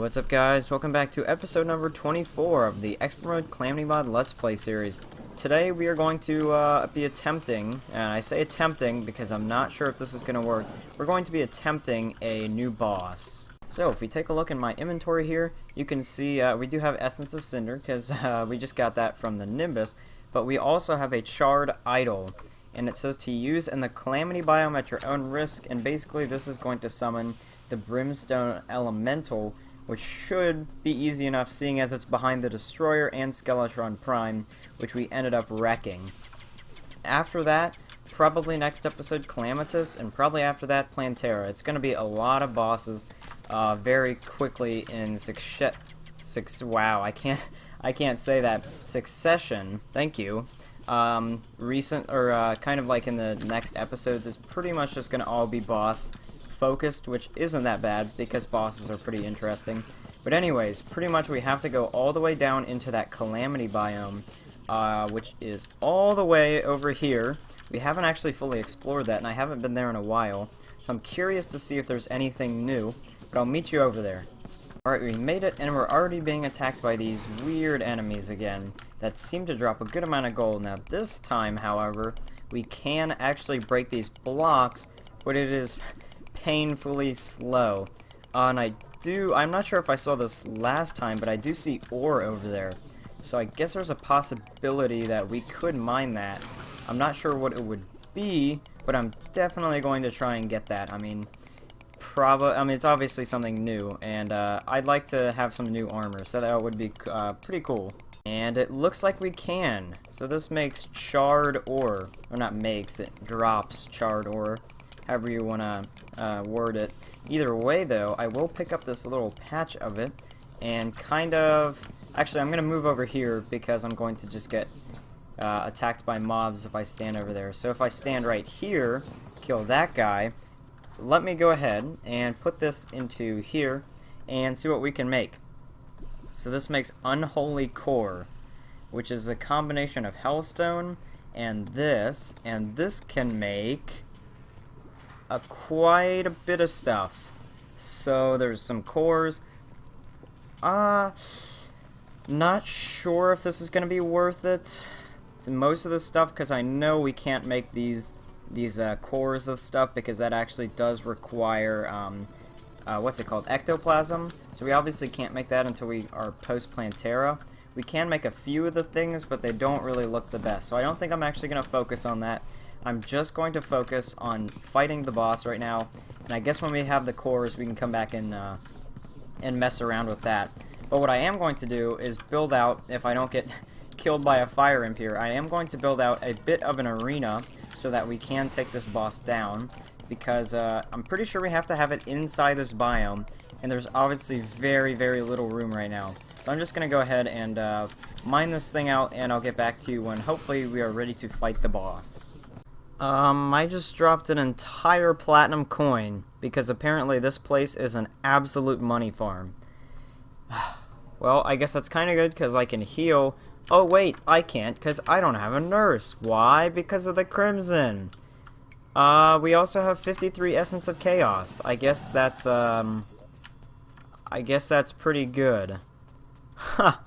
What's up guys? Welcome back to episode number 24 of the Expert Mode Calamity Mod Let's Play series. Today we are going to be attempting, and I say attempting because I'm not sure if this is going to work, we're going to be attempting a new boss. So if we take a look in my inventory here, you can see we do have Essence of Cinder because we just got that from the Nimbus, but we also have a Charred Idol. And it says to use in the Calamity biome at your own risk, and basically this is going to summon the Brimstone Elemental, which should be easy enough seeing as it's behind the Destroyer and Skeletron Prime, which we ended up wrecking. After that, probably next episode Calamitous, and probably after that Plantera. It's going to be a lot of bosses very quickly in wow, I can't say that. Succession, thank you. Kind of like in the next episodes, it's pretty much just going to all be boss focused, which isn't that bad because bosses are pretty interesting. But anyways, pretty much we have to go all the way down into that Calamity biome, which is all the way over here. We haven't actually fully explored that, and I haven't been there in a while, so I'm curious to see if there's anything new, but I'll meet you over there. Alright, we made it, and we're already being attacked by these weird enemies again that seem to drop a good amount of gold. Now this time, however, we can actually break these blocks, but it is painfully slow. And I'm not sure if I saw this last time, but I do see ore over there. So I guess there's a possibility that we could mine that. I'm not sure what it would be, but I'm definitely going to try and get that. I mean, it's obviously something new, and I'd like to have some new armor, so that would be pretty cool. And it looks like we can. So this makes charred ore. Or not makes, it drops charred ore. However you want to word it. Either way, though, I will pick up this little patch of it and kind of... Actually, I'm going to move over here because I'm going to just get attacked by mobs if I stand over there. So if I stand right here, kill that guy, let me go ahead and put this into here and see what we can make. So this makes Unholy Core, which is a combination of Hellstone and this can make quite a bit of stuff. So there's some cores. Not sure if this is going to be worth it to most of the stuff, because I know we can't make these cores of stuff because that actually does require what's it called, ectoplasm. So we obviously can't make that until we are post Plantera. We can make a few of the things, but they don't really look the best. So I don't think I'm actually going to focus on that. I'm just going to focus on fighting the boss right now, and I guess when we have the cores we can come back and mess around with that. But what I am going to do is build out, if I don't get killed by a fire imp here, I am going to build out a bit of an arena so that we can take this boss down, because I'm pretty sure we have to have it inside this biome, and there's obviously very, very little room right now. So I'm just going to go ahead and mine this thing out, and I'll get back to you when hopefully we are ready to fight the boss. I just dropped an entire platinum coin, because apparently this place is an absolute money farm. Well, I guess that's kind of good, because I can heal. Oh wait, I can't, because I don't have a nurse. Why? Because of the Crimson. We also have 53 Essence of Chaos. I guess that's pretty good. Huh.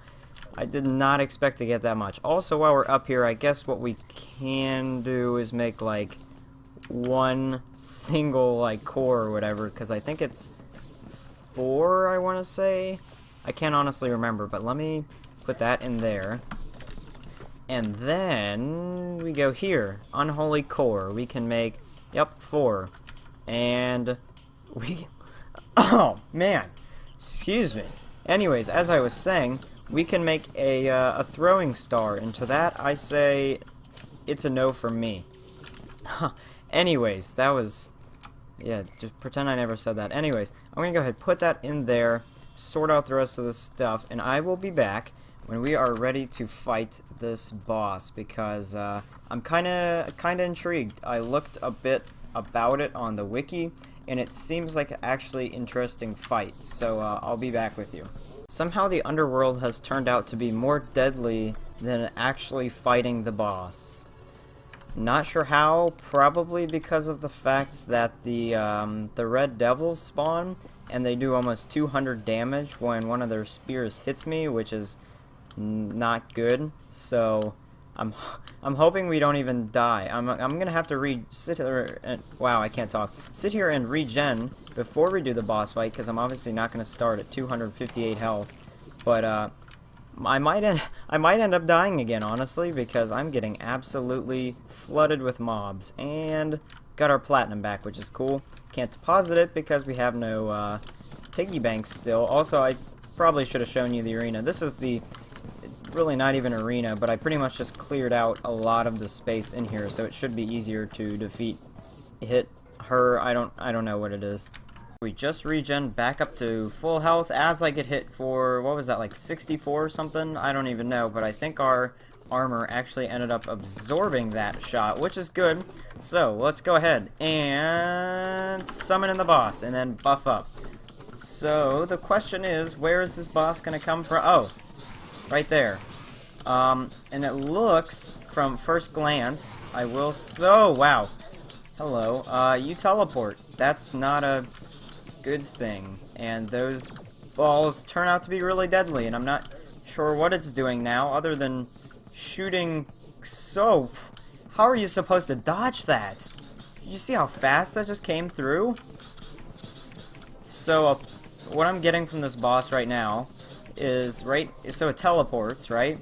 I did not expect to get that much. Also, while we're up here, I guess what we can do is make, like, one single, like, core or whatever, because I think it's 4, I want to say. I can't honestly remember, but let me put that in there. And then we go here. Unholy Core. We can make, yep, 4. And we... Oh, man. Excuse me. Anyways, as I was saying, we can make a throwing star, and to that I say it's a no for me. Anyways, that was... Yeah, just pretend I never said that. Anyways, I'm going to go ahead and put that in there, sort out the rest of the stuff, and I will be back when we are ready to fight this boss, because I'm kinda intrigued. I looked a bit about it on the wiki, and it seems like an actually interesting fight, so I'll be back with you. Somehow the underworld has turned out to be more deadly than actually fighting the boss. Not sure how, probably because of the fact that the red devils spawn, and they do almost 200 damage when one of their spears hits me, which is not good. So I'm hoping we don't even die. I'm gonna have to sit here and wow, I can't talk. Sit here and regen before we do the boss fight, because I'm obviously not gonna start at 258 health. But I might end up dying again, honestly, because I'm getting absolutely flooded with mobs. And got our platinum back, which is cool. Can't deposit it because we have no piggy bank still. Also, I probably should have shown you the arena. This is the really not even arena, but I pretty much just cleared out a lot of the space in here, so it should be easier to hit her. I don't know what it is. We just regen back up to full health as I get hit for, what was that, like 64 or something? I don't even know, but I think our armor actually ended up absorbing that shot, which is good. So let's go ahead and summon in the boss and then buff up. So the question is, where is this boss gonna come from? Oh, right there. And it looks, from first glance, wow. Hello. You teleport. That's not a good thing. And those balls turn out to be really deadly, and I'm not sure what it's doing now, other than shooting soap. How are you supposed to dodge that? Did you see how fast that just came through? So, what I'm getting from this boss right now is, so it teleports, right?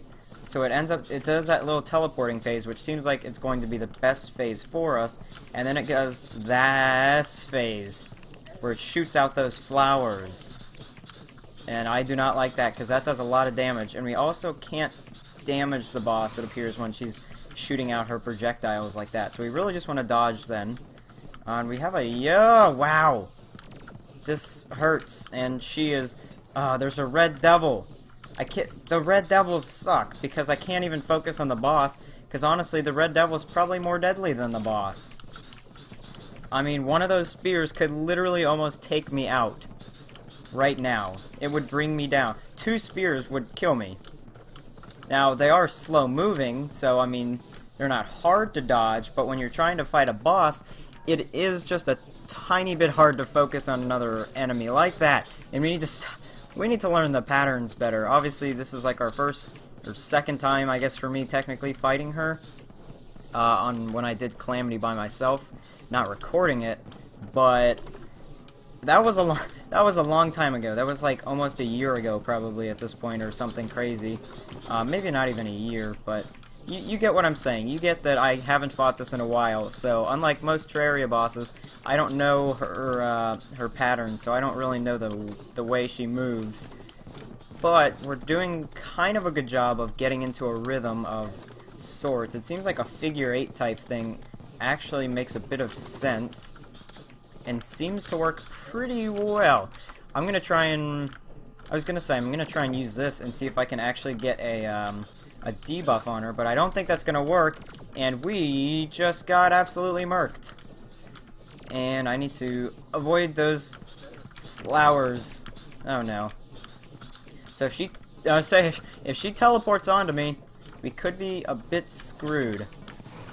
So it does that little teleporting phase, which seems like it's going to be the best phase for us, and then it does this phase, where it shoots out those flowers. And I do not like that, because that does a lot of damage, and we also can't damage the boss, it appears, when she's shooting out her projectiles like that. So we really just want to dodge then. And we have wow! This hurts, and she is... there's a red devil. The red devils suck, because I can't even focus on the boss, because honestly, the red devil's probably more deadly than the boss. I mean, one of those spears could literally almost take me out. Right now. It would bring me down. 2 spears would kill me. Now, they are slow moving, so, I mean, they're not hard to dodge, but when you're trying to fight a boss, it is just a tiny bit hard to focus on another enemy like that. And we need to learn the patterns better. Obviously, this is like our first or second time, I guess for me, technically fighting her. When I did Calamity by myself, not recording it, but that was a long time ago. That was like almost a year ago, probably at this point, or something crazy. Maybe not even a year, but you get what I'm saying. You get that I haven't fought this in a while. So unlike most Terraria bosses, I don't know her patterns, so I don't really know the way she moves. But we're doing kind of a good job of getting into a rhythm of sorts. It seems like a figure 8 type thing actually makes a bit of sense and seems to work pretty well. I'm gonna try and use this and see if I can actually get a debuff on her, but I don't think that's gonna work, and we just got absolutely murked. And I need to avoid those flowers. Oh no. So if she teleports onto me, we could be a bit screwed.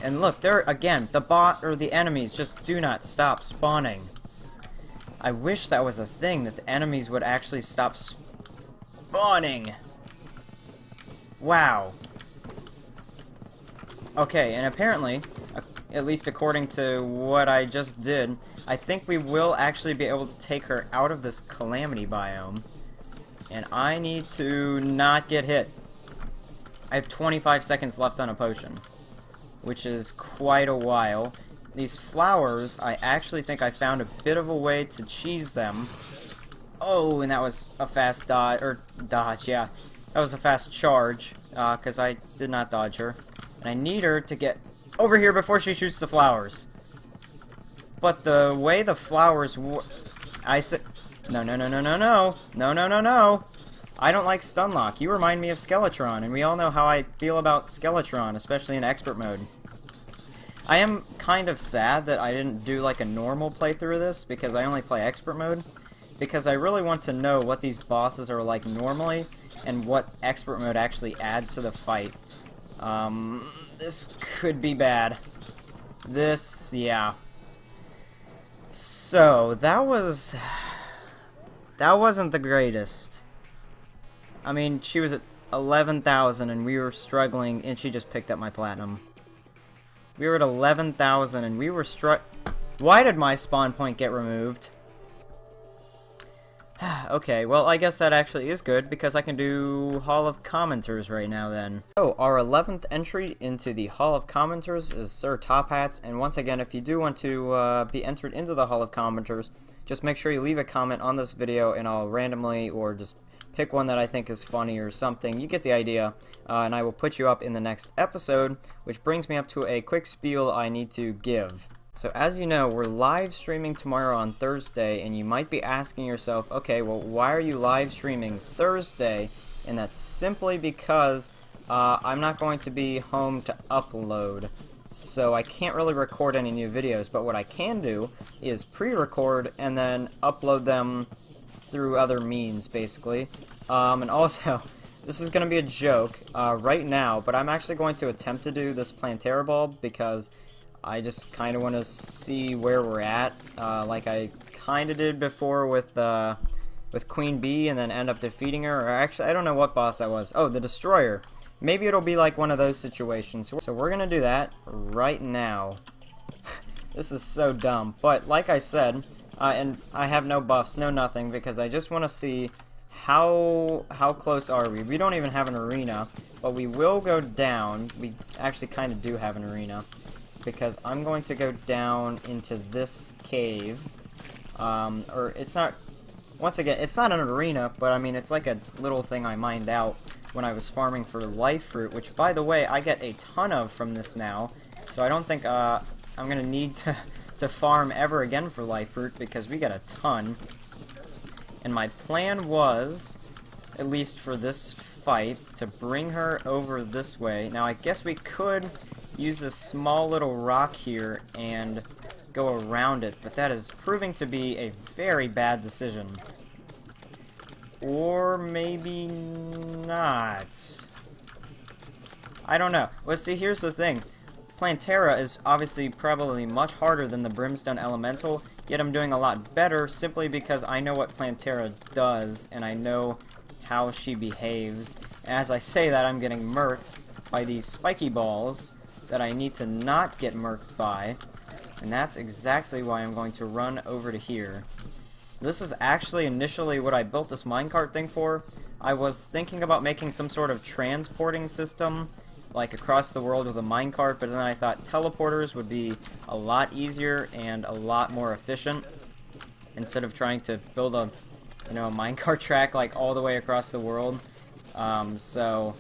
And look, there again, the enemies just do not stop spawning. I wish that was a thing, that the enemies would actually stop spawning. Wow. Okay, and apparently, at least according to what I just did, I think we will actually be able to take her out of this Calamity biome. And I need to not get hit. I have 25 seconds left on a potion, which is quite a while. These flowers, I actually think I found a bit of a way to cheese them. Oh, and that was a fast dodge, yeah. That was a fast charge, because I did not dodge her. And I need her to get over here before she shoots the flowers. But the way the flowers no. No. I don't like Stunlock. You remind me of Skeletron, and we all know how I feel about Skeletron, especially in Expert Mode. I am kind of sad that I didn't do like a normal playthrough of this, because I only play Expert Mode, because I really want to know what these bosses are like normally, and what Expert Mode actually adds to the fight. This could be bad. Yeah. So, that was That wasn't the greatest. I mean, she was at 11,000 and we were struggling, and she just picked up my platinum. We were at 11,000 and we were Why did my spawn point get removed? Okay, well, I guess that actually is good, because I can do Hall of Commenters right now, then. Oh, our 11th entry into the Hall of Commenters is Sir Top Hats, and once again, if you do want to be entered into the Hall of Commenters, just make sure you leave a comment on this video, and I'll randomly, or just pick one that I think is funny or something. You get the idea, and I will put you up in the next episode, which brings me up to a quick spiel I need to give. So as you know, we're live streaming tomorrow on Thursday, and you might be asking yourself, okay, well, why are you live streaming Thursday? And that's simply because I'm not going to be home to upload, so I can't really record any new videos, but what I can do is pre-record and then upload them through other means, basically. And also, this is going to be a joke right now, but I'm actually going to attempt to do this Plantera bulb, because I just kind of want to see where we're at, like I kind of did before with Queen Bee, and then end up defeating her. Or actually, I don't know what boss that was. Oh, the Destroyer. Maybe it'll be like one of those situations. So we're gonna do that right now. This is so dumb, but like I said, and I have no buffs, no nothing, because I just want to see how close are we. We don't even have an arena, but we will go down. We actually kind of do have an arena, because I'm going to go down into this cave, or it's not, once again, it's not an arena, but I mean, it's like a little thing I mined out when I was farming for life fruit, which, by the way, I get a ton of from this now, so I don't think, I'm gonna need to farm ever again for life fruit, because we get a ton. And my plan was, at least for this fight, to bring her over this way. Now, I guess we could use this small little rock here and go around it, but that is proving to be a very bad decision. Or maybe not. I don't know. Well, see, here's the thing. Plantera is obviously probably much harder than the Brimstone Elemental, yet I'm doing a lot better simply because I know what Plantera does, and I know how she behaves. As I say that, I'm getting murked by these spiky balls that I need to not get murked by, and that's exactly why I'm going to run over to here. This is actually initially what I built this minecart thing for. I was thinking about making some sort of transporting system, like across the world with a minecart, but then I thought teleporters would be a lot easier and a lot more efficient, instead of trying to build a, you know, a minecart track like all the way across the world. So,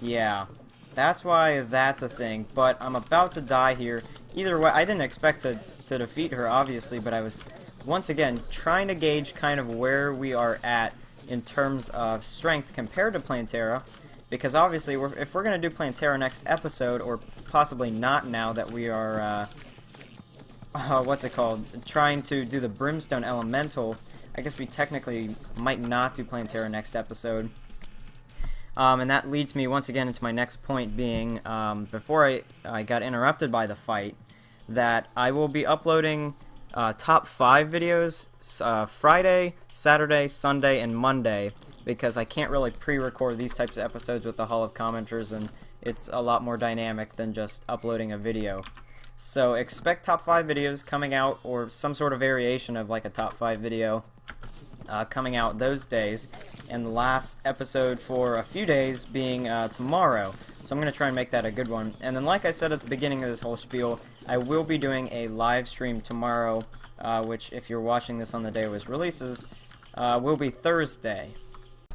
yeah. That's why that's a thing, but I'm about to die here. Either way, I didn't expect to defeat her, obviously, but I was, once again, trying to gauge kind of where we are at in terms of strength compared to Plantera, because obviously, if we're going to do Plantera next episode, or possibly not now that we are, what's it called, trying to do the Brimstone Elemental, I guess we technically might not do Plantera next episode. And that leads me once again into my next point being, before I got interrupted by the fight, that I will be uploading top 5 videos Friday, Saturday, Sunday, and Monday, because I can't really pre-record these types of episodes with the Hall of Commenters, and it's a lot more dynamic than just uploading a video. So expect top 5 videos coming out, or some sort of variation of like a top 5 video coming out those days, and the last episode for a few days being tomorrow. So I'm going to try and make that a good one. And then, like I said at the beginning of this whole spiel, I will be doing a live stream tomorrow, which, if you're watching this on the day it was releases, will be Thursday.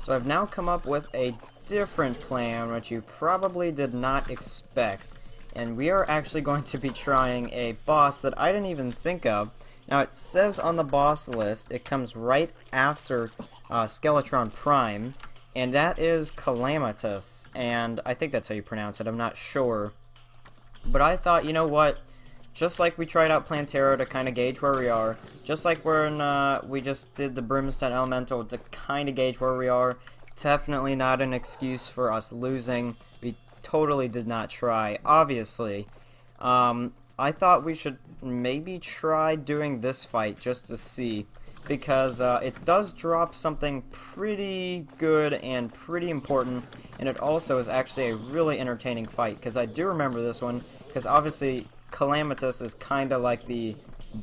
So I've now come up with a different plan, which you probably did not expect. And we are actually going to be trying a boss that I didn't even think of. Now, it says on the boss list, it comes right after Skeletron Prime, and that is Calamitous, and I think that's how you pronounce it, I'm not sure. But I thought, you know what, just like we tried out Plantera to kind of gauge where we are, just like when we just did the Brimstone Elemental to kind of gauge where we are, definitely not an excuse for us losing. We totally did not try, obviously. I thought we should maybe try doing this fight just to see. because it does drop something pretty good and pretty important, and it also is actually a really entertaining fight, because I do remember this one, because obviously Calamitous is kind of like the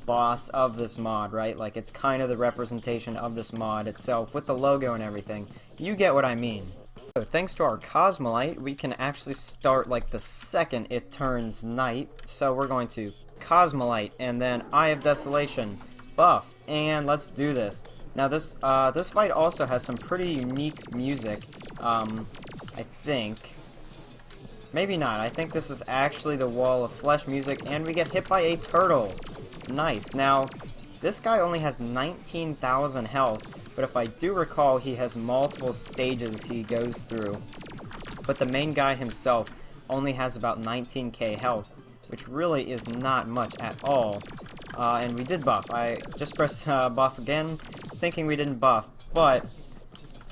boss of this mod, right? Like, it's kind of the representation of this mod itself, with the logo and everything. You get what I mean. So, thanks to our Cosmolite, we can actually start, like, the second it turns night. So we're going to Cosmolite, and then Eye of Desolation, buff, and let's do this. Now this fight also has some pretty unique music, I think. Maybe not. I think this is actually the Wall of Flesh music, and we get hit by a turtle. Nice. Now, this guy only has 19,000 health, but if I do recall, he has multiple stages he goes through. But the main guy himself only has about 19k health, which really is not much at all. And we did buff. I just pressed buff again, thinking we didn't buff, but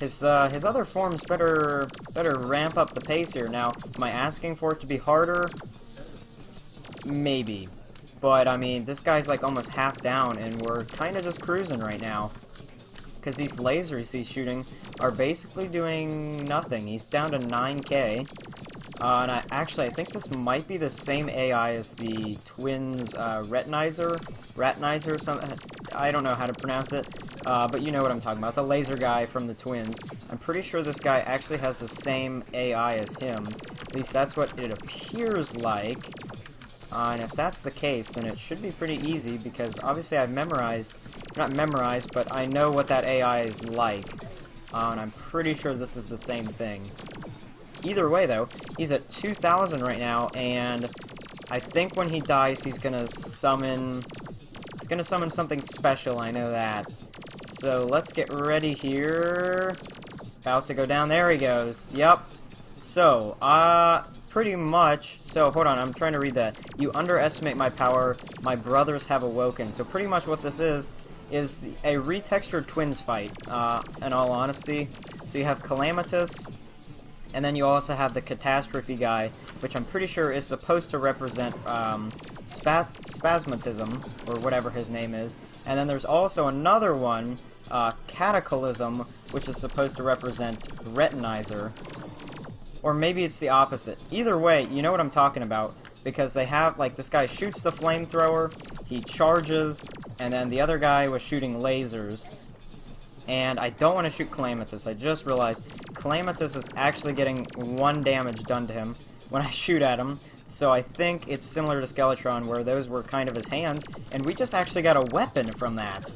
his other forms better ramp up the pace here. Now, am I asking for it to be harder? Maybe. But, I mean, this guy's like almost half down, and we're kind of just cruising right now. Because these lasers he's shooting are basically doing nothing. He's down to 9k. And I think this might be the same AI as the twins, Ratnizer, something. I don't know how to pronounce it, but you know what I'm talking about. The laser guy from the twins. I'm pretty sure this guy actually has the same AI as him. At least that's what it appears like. And if that's the case, then it should be pretty easy, because obviously I've not memorized, but I know what that AI is like. And I'm pretty sure this is the same thing. Either way, though, he's at 2,000 right now, and I think when he dies, he's gonna summon something special, I know that. So let's get ready here. About to go down, there he goes. Yep. So, pretty much, so hold on, I'm trying to read that. You underestimate my power, my brothers have awoken. So pretty much what this is a retextured twins fight, in all honesty. So you have Calamitous, and then you also have the Catastrophe guy, which I'm pretty sure is supposed to represent Spasmatism, or whatever his name is. And then there's also another one, Cataclysm, which is supposed to represent Retinizer. Or maybe it's the opposite. Either way, you know what I'm talking about. Because they have, like, this guy shoots the flamethrower, he charges, and then the other guy was shooting lasers. And I don't want to shoot Calamitous. I just realized Calamitous is actually getting 1 damage done to him when I shoot at him. So I think it's similar to Skeletron, where those were kind of his hands, and we just actually got a weapon from that.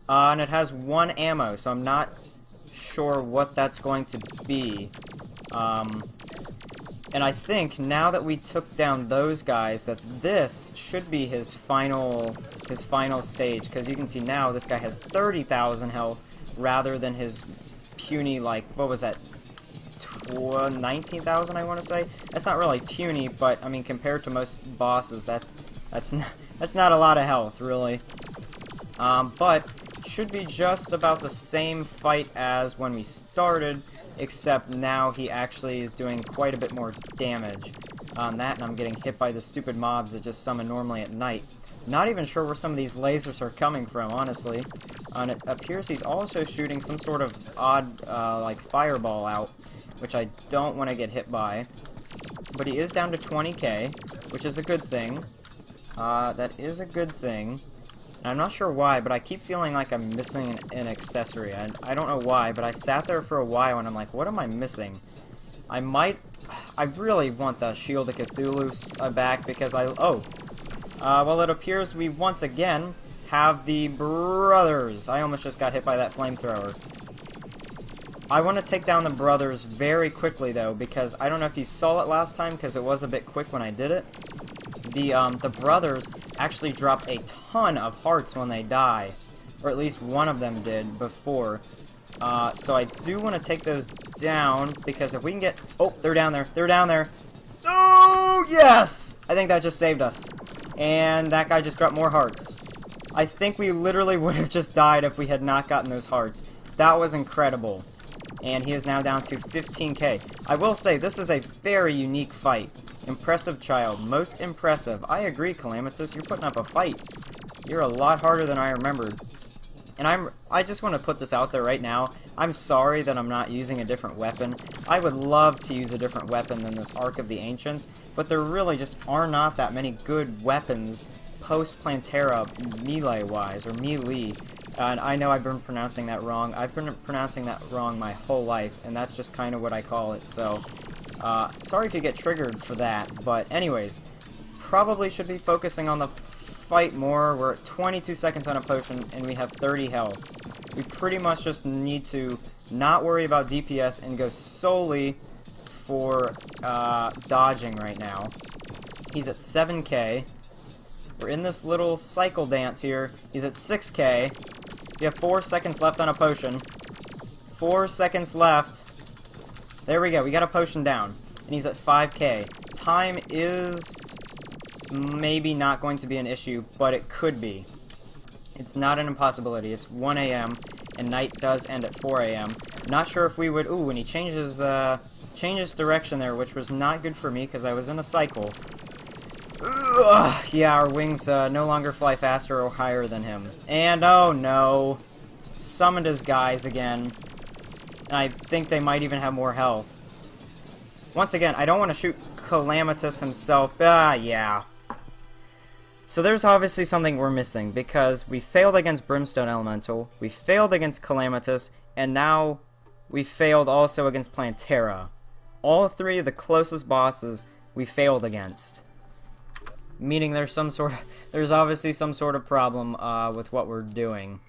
And it has 1 ammo, so I'm not sure what that's going to be. And I think now that we took down those guys, that this should be his final stage, because you can see now this guy has 30,000 health rather than his puny, like, what was that, 19,000 I want to say? That's not really puny, but I mean compared to most bosses, that's not a lot of health, really. But should be just about the same fight as when we started, except now he actually is doing quite a bit more damage on that, and I'm getting hit by the stupid mobs that just summon normally at night. Not even sure where some of these lasers are coming from, honestly. And it appears he's also shooting some sort of odd, like, fireball out, which I don't want to get hit by. But he is down to 20k, which is a good thing. That is a good thing. And I'm not sure why, but I keep feeling like I'm missing an accessory. I don't know why, but I sat there for a while and I'm like, what am I missing? I really want the Shield of Cthulhu back, because well, it appears we once again have the brothers. I almost just got hit by that flamethrower. I want to take down the brothers very quickly, though, because I don't know if you saw it last time, because it was a bit quick when I did it. The brothers actually drop a ton of hearts when they die, or at least one of them did before. So I do want to take those down, because if we can get... Oh, they're down there. They're down there. Oh, yes! I think that just saved us. And that guy just got more hearts. I think we literally would have just died if we had not gotten those hearts. That was incredible. And he is now down to 15k. I will say, this is a very unique fight. Impressive child. Most impressive. I agree, Calamitous. You're putting up a fight. You're a lot harder than I remembered. And I just want to put this out there right now. I'm sorry that I'm not using a different weapon. I would love to use a different weapon than this Ark of the Ancients, but there really just are not that many good weapons post-Plantera melee-wise, or melee. And I know I've been pronouncing that wrong. I've been pronouncing that wrong my whole life, and that's just kind of what I call it, so... sorry to get triggered for that, but anyways, probably should be focusing on the fight more. We're at 22 seconds on a potion, and we have 30 health. We pretty much just need to not worry about DPS and go solely for dodging right now. He's at 7k. We're in this little cycle dance here. He's at 6k. We have 4 seconds left on a potion. 4 seconds left. There we go, we got a potion down, and he's at 5k. Time is maybe not going to be an issue, but it could be. It's not an impossibility. It's 1 a.m., and night does end at 4 a.m. Not sure if we would... Ooh, and he changes direction there, which was not good for me, because I was in a cycle. Ugh, yeah, our wings no longer fly faster or higher than him. And, oh no, summoned his guys again. And I think they might even have more health. Once again, I don't want to shoot Calamitous himself. Yeah. So there's obviously something we're missing, because we failed against Brimstone Elemental, we failed against Calamitous, and now we failed also against Plantera. All three of the closest bosses we failed against. Meaning there's obviously some sort of problem with what we're doing.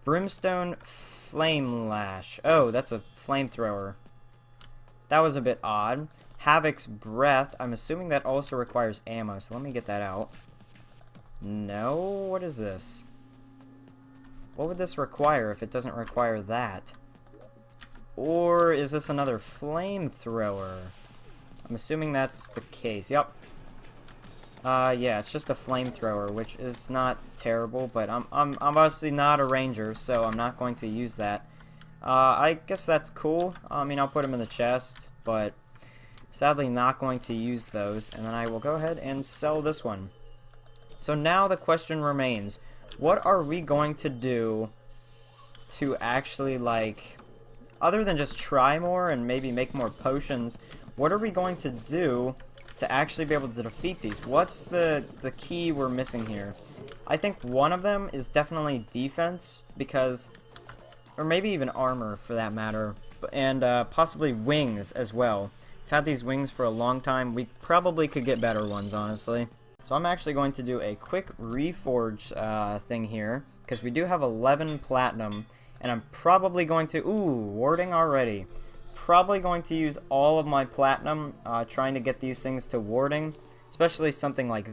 Brimstone Flame Lash. Oh, that's a flamethrower. That was a bit odd. Havoc's Breath. I'm assuming that also requires ammo, so let me get that out. No? What is this? What would this require if it doesn't require that? Or is this another flamethrower? I'm assuming that's the case. Yep. Yeah, it's just a flamethrower, which is not terrible, but I'm obviously not a ranger, so I'm not going to use that. I guess that's cool. I mean, I'll put them in the chest, but sadly not going to use those, and then I will go ahead and sell this one. So now the question remains, what are we going to do to actually, like, other than just try more and maybe make more potions, what are we going to do to actually be able to defeat these? What's the key we're missing here? I think one of them is definitely defense, because, or maybe even armor for that matter, and possibly wings as well. I've had these wings for a long time. We probably could get better ones, honestly. So I'm actually going to do a quick reforge thing here, because we do have 11 platinum, and I'm probably going to, warding already. Probably going to use all of my platinum trying to get these things to warding, especially something like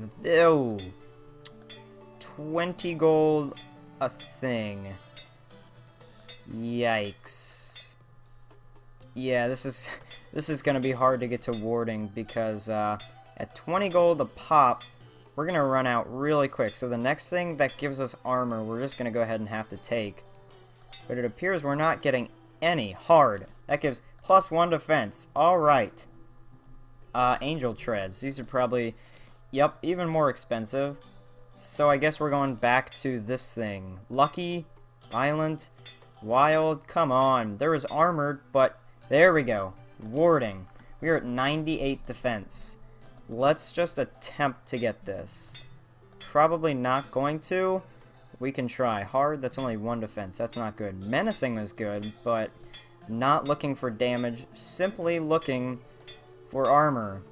20 gold a thing. Yikes. Yeah, this is gonna be hard to get to warding, because at 20 gold a pop, we're gonna run out really quick. So the next thing that gives us armor, we're just gonna go ahead and have to take. But it appears we're not getting any hard. That gives +1 defense. Alright. Angel Treads. These are probably, yep, even more expensive. So I guess we're going back to this thing. Lucky, Violent, Wild, come on. There is Armored, but there we go. Warding. We are at 98 defense. Let's just attempt to get this. Probably not going to. We can try. Hard, that's only 1 defense. That's not good. Menacing is good, but not looking for damage. Simply looking for armor.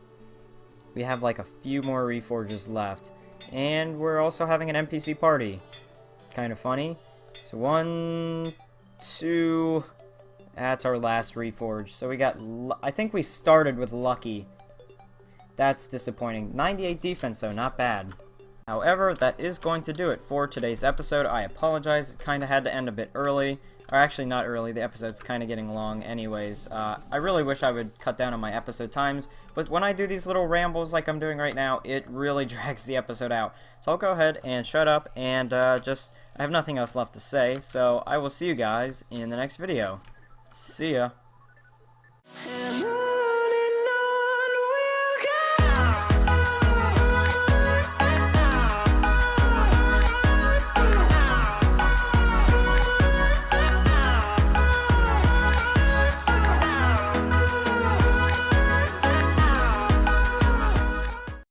We have like a few more reforges left. And we're also having an NPC party. Kind of funny. So 1, 2... That's our last reforge. So we got... I think we started with Lucky. That's disappointing. 98 defense, though. Not bad. However, that is going to do it for today's episode. I apologize. It kind of had to end a bit early. Or actually, not early. The episode's kind of getting long anyways. I really wish I would cut down on my episode times. But when I do these little rambles like I'm doing right now, it really drags the episode out. So I'll go ahead and shut up and I have nothing else left to say. So I will see you guys in the next video. See ya.